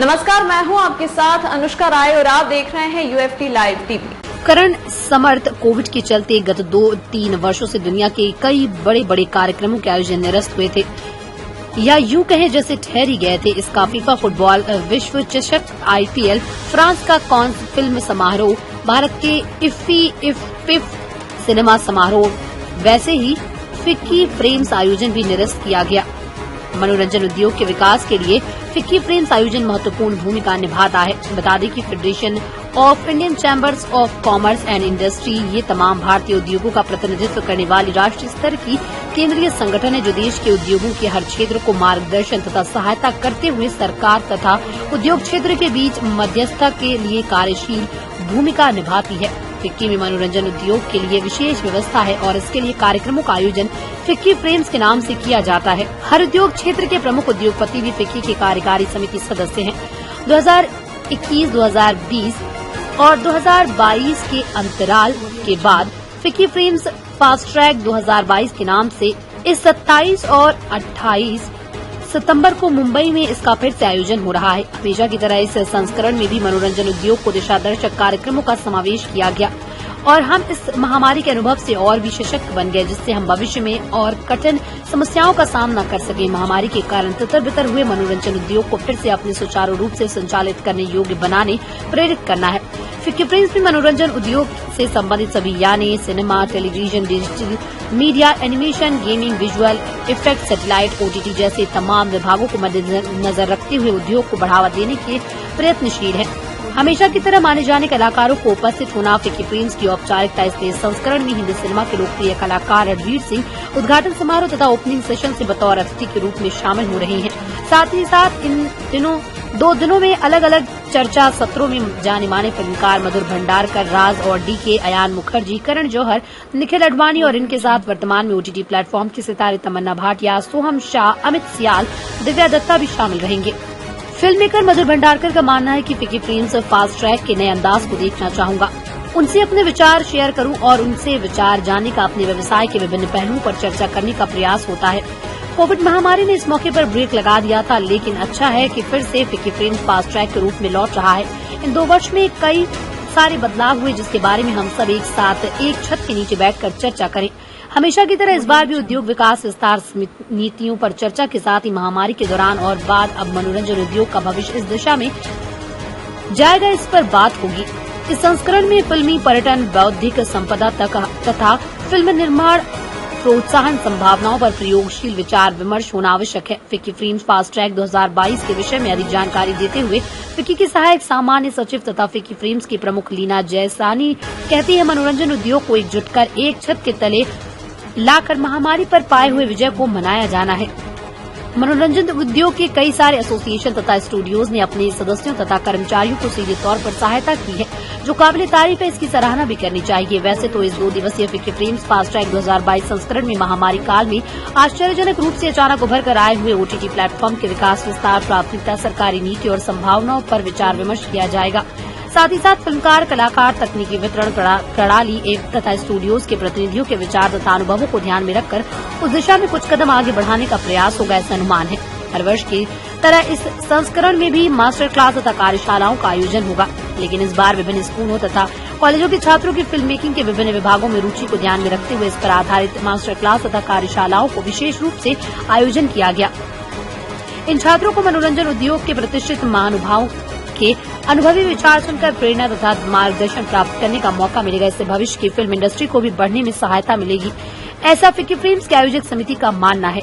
नमस्कार, मैं हूं आपके साथ अनुष्का राय और आप देख रहे हैं यूएफटी लाइव टीवी। करण समर्थ कोविड के चलते गत 2-3 वर्षों से दुनिया के कई बड़े बड़े कार्यक्रमों के आयोजन निरस्त हुए थे या यूं कहें जैसे ठहर ही गए थे। इसका फीफा फुटबॉल विश्व चषक, IPL, फ्रांस का कॉन्स फिल्म समारोह, भारत के इफ्फी सिनेमा समारोह, वैसे ही फिक्की फ्रेम्स आयोजन भी निरस्त किया गया। मनोरंजन उद्योग के विकास के लिए फिक्की फ्रेम्स आयोजन महत्वपूर्ण भूमिका निभाता है। बता दें कि federation of Indian chambers of commerce and industry ये तमाम भारतीय उद्योगों का प्रतिनिधित्व करने वाली राष्ट्रीय स्तर की केंद्रीय संगठन है जो देश के उद्योगों के हर क्षेत्र को मार्गदर्शन तथा सहायता करते हुए सरकार तथा उद्योग क्षेत्र के बीच मध्यस्थता के लिए कार्यशील भूमिका निभाती है। फिक्की में मनोरंजन उद्योग के लिए विशेष व्यवस्था है और इसके लिए कार्यक्रमों का आयोजन फिक्की फ्रेम्स के नाम से किया जाता है। हर उद्योग क्षेत्र के प्रमुख उद्योगपति भी फिक्की की कार्यकारी समिति सदस्य हैं। 2021, 2020 और 2022 के अंतराल के बाद फिक्की फ्रेम्स फास्ट ट्रैक 2022 के नाम से इस 27 और 28 सितंबर को मुंबई में इसका फिर से आयोजन हो रहा है। हमेशा की तरह इस संस्करण में भी मनोरंजन उद्योग को दिशादर्शक कार्यक्रमों का समावेश किया गया और हम इस महामारी के अनुभव से और भी सशक्त बन गए, जिससे हम भविष्य में और कठिन समस्याओं का सामना कर सके। महामारी के कारण तितर-बितर हुए मनोरंजन उद्योग को फिर से अपने सुचारू रूप से संचालित करने योग्य बनाने प्रेरित करना है। फिक्की फ्रेम्स में मनोरंजन उद्योग से संबंधित सभी यानी cinema, television, digital media, animation, gaming, visual effect, satellite, OTT जैसे तमाम विभागों को मद्देनजर रखते हुए उद्योग को बढ़ावा देने के प्रयत्नशील है। हमेशा की तरह माने जाने कलाकारों को उपस्थित होना फिक्की फ्रेम्स की औपचारिकता। इसलिए संस्करण में हिंदी सिनेमा के लोकप्रिय कलाकार रणवीर सिंह उद्घाटन समारोह तथा ओपनिंग सेशन से बतौर अतिथि के रूप में शामिल हो रहे हैं। साथ ही साथ इन दिनों 2 दिनों में अलग अलग चर्चा सत्रों में जाने माने फिल्मकार मधुर भंडारकर, राज और DK, अयान मुखर्जी, करण जौहर, निखिल अडवाणी और इनके साथ वर्तमान में OTT प्लेटफॉर्म के सितारे तमन्ना भाटिया, सोहम शाह, अमित सियाल, दिव्या दत्ता भी शामिल रहेंगे। फिल्म मेकर मधुर भंडारकर का मानना है कि फिक्की फ्रेम्स फास्ट ट्रैक के नए अंदाज को देखना चाहूंगा, उनसे अपने विचार शेयर करूं और उनसे विचार जानने का अपने व्यवसाय के विभिन्न पहलुओं पर चर्चा करने का प्रयास होता है। कोविड महामारी ने इस मौके पर ब्रेक लगा दिया था, लेकिन अच्छा है कि फिर से फिक्की फ्रेम्स फास्ट ट्रैक के रूप में लौट रहा है। इन 2 वर्ष में कई सारे बदलाव हुए जिसके बारे में हम सब एक साथ एक छत के नीचे बैठकर चर्चा करें। हमेशा की तरह इस बार भी उद्योग विकास विस्तार नीतियों पर चर्चा के साथ ही महामारी के दौरान और बाद अब मनोरंजन उद्योग का भविष्य इस दिशा में जाएगा, इस पर बात होगी। इस संस्करण में फिल्मी पर्यटन, बौद्धिक संपदा तथा फिल्म निर्माण प्रोत्साहन संभावनाओं पर प्रयोगशील विचार विमर्श होना आवश्यक है। फिक्की फ्रेम्स फास्ट ट्रैक 2022 के विषय में अधिक जानकारी देते हुए फिक्की की सहायक सामान्य सचिव तथा फिक्की फ्रेम्स की प्रमुख लीना जयसानी कहती है, मनोरंजन उद्योग को एकजुट कर एक छत के तले लाकर महामारी पर पाए हुए विजय को मनाया जाना है। मनोरंजन उद्योग के कई सारे एसोसिएशन तथा स्टूडियोज ने अपने सदस्यों तथा कर्मचारियों को सीधे तौर पर सहायता की है, जो काबिल तारीफ है। इसकी सराहना भी करनी चाहिए। वैसे तो इस 2 दिवसीय फिक्की फ्रेम्स फास्ट ट्रैक 2022 संस्करण में महामारी काल में आश्चर्यजनक रूप से अचानक उभर कर आए हुए OTT प्लेटफॉर्म के विकास, विस्तार, प्राथमिकता, सरकारी नीति और संभावनाओं पर विचार विमर्श किया जाएगा। साथ ही साथ फिल्मकार, कलाकार, तकनीकी वितरण प्रणाली तथा स्टूडियोज के प्रतिनिधियों के विचार तथा अनुभवों को ध्यान में रखकर उस दिशा में कुछ कदम आगे बढ़ाने का प्रयास होगा, ऐसा अनुमान है। हर वर्ष की तरह इस संस्करण में भी मास्टर क्लास तथा कार्यशालाओं का आयोजन होगा, लेकिन इस बार विभिन्न स्कूलों तथा कॉलेजों के छात्रों की फिल्म मेकिंग के विभिन्न विभागों में रुचि को ध्यान में रखते हुए इस पर आधारित मास्टर क्लास तथा कार्यशालाओं को विशेष रूप से आयोजन किया गया। इन छात्रों को मनोरंजन उद्योग के प्रतिष्ठित महानुभावों के अनुभवी विचार सुनकर प्रेरणा तथा मार्गदर्शन प्राप्त करने का मौका मिलेगा। इससे भविष्य की फिल्म इंडस्ट्री को भी बढ़ने में सहायता मिलेगी, ऐसा फिक्की फ्रेम्स के आयोजक समिति का मानना है।